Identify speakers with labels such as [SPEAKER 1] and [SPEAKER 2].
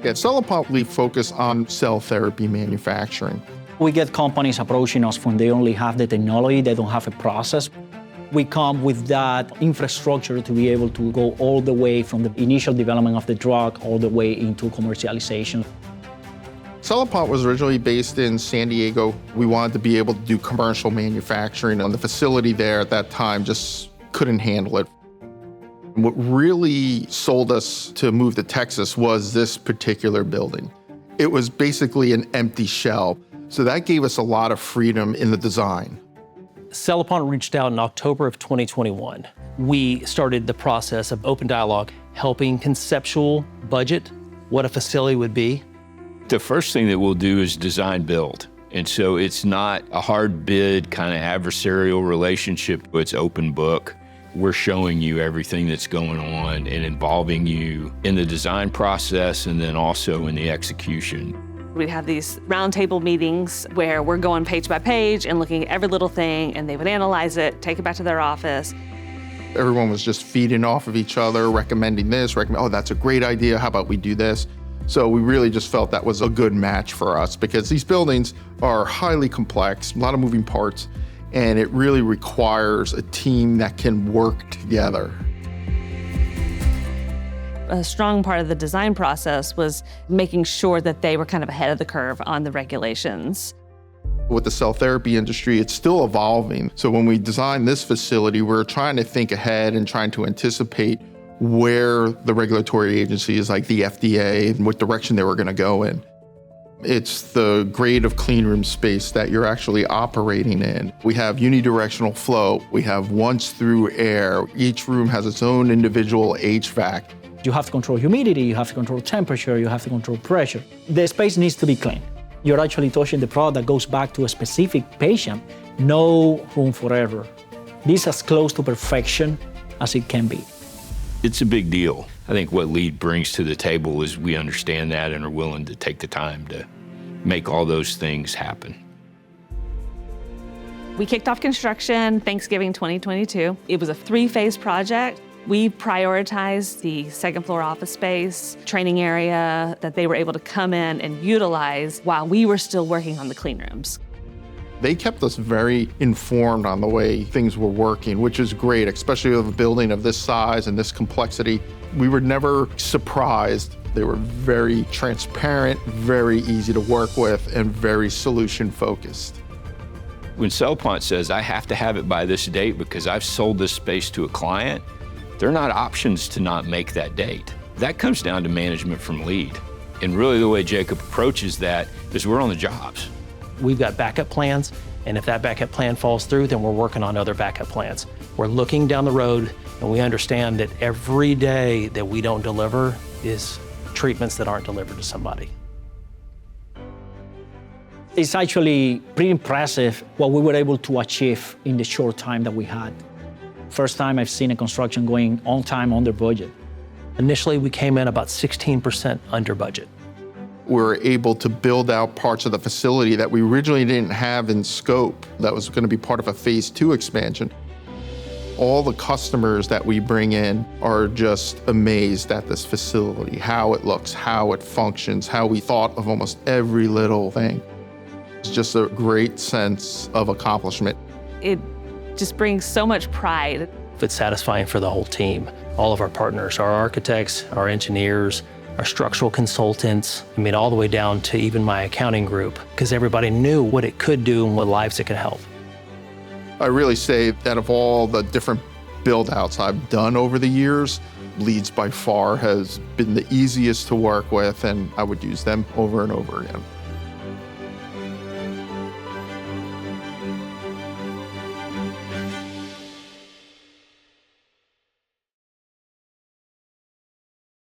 [SPEAKER 1] At Cellipont, we focus on cell therapy manufacturing.
[SPEAKER 2] We get companies approaching us when they only have the technology, they don't have a process. We come with that infrastructure to be able to go all the way from the initial development of the drug all the way into commercialization.
[SPEAKER 1] Cellipont was originally based in San Diego. We wanted to be able to do commercial manufacturing, and the facility there at that time just couldn't handle it. What really sold us to move to Texas was this particular building. It was basically an empty shell, so that gave us a lot of freedom in the design.
[SPEAKER 3] Cellipont reached out in October of 2021. We started the process of open dialogue, helping conceptual budget what a facility would be.
[SPEAKER 4] The first thing that we'll do is design build. And so it's not a hard bid kind of adversarial relationship, it's open book. We're showing you everything that's going on and involving you in the design process and then also in the execution.
[SPEAKER 5] We'd have these roundtable meetings where we're going page by page and looking at every little thing, and they would analyze it, take it back to their office.
[SPEAKER 1] Everyone was just feeding off of each other, recommending this, oh, that's a great idea, how about we do this? So we really just felt that was a good match for us because these buildings are highly complex, a lot of moving parts, and it really requires a team that can work together.
[SPEAKER 5] A strong part of the design process was making sure that they were kind of ahead of the curve on the regulations.
[SPEAKER 1] With the cell therapy industry, it's still evolving. So when we designed this facility, we're trying to think ahead and trying to anticipate where the regulatory agencies like the FDA and what direction they were going to go in. It's the grade of clean room space that you're actually operating in. We have unidirectional flow. We have once through air. Each room has its own individual HVAC.
[SPEAKER 2] You have to control humidity, you have to control temperature, you have to control pressure. The space needs to be clean. You're actually touching the product that goes back to a specific patient. No room for error. This is as close to perfection as it can be.
[SPEAKER 4] It's a big deal. I think what LEED brings to the table is we understand that and are willing to take the time to make all those things happen.
[SPEAKER 5] We kicked off construction Thanksgiving 2022. It was a 3-phase project. We prioritized the second floor office space, training area that they were able to come in and utilize while we were still working on the clean rooms.
[SPEAKER 1] They kept us very informed on the way things were working, which is great, especially with a building of this size and this complexity. We were never surprised. They were very transparent, very easy to work with, and very solution-focused.
[SPEAKER 4] When Cellipont says, I have to have it by this date because I've sold this space to a client, they're not options to not make that date. That comes down to management from LEED. And really the way Jacob approaches that is we're on the jobs.
[SPEAKER 3] We've got backup plans, and if that backup plan falls through, then we're working on other backup plans. We're looking down the road, and we understand that every day that we don't deliver is treatments that aren't delivered to somebody.
[SPEAKER 2] It's actually pretty impressive what we were able to achieve in the short time that we had. First time I've seen a construction going on time, under budget.
[SPEAKER 3] Initially, we came in about 16% under budget.
[SPEAKER 1] We were able to build out parts of the facility that we originally didn't have in scope. That was going to be part of a phase 2 expansion. All the customers that we bring in are just amazed at this facility, how it looks, how it functions, how we thought of almost every little thing. It's just a great sense of accomplishment.
[SPEAKER 5] It just brings so much pride.
[SPEAKER 3] It's satisfying for the whole team. All of our partners, our architects, our engineers, our structural consultants, all the way down to even my accounting group, because everybody knew what it could do and what lives it could help.
[SPEAKER 1] I really say that of all the different build-outs I've done over the years, LEED's by far has been the easiest to work with, and I would use them over and over again.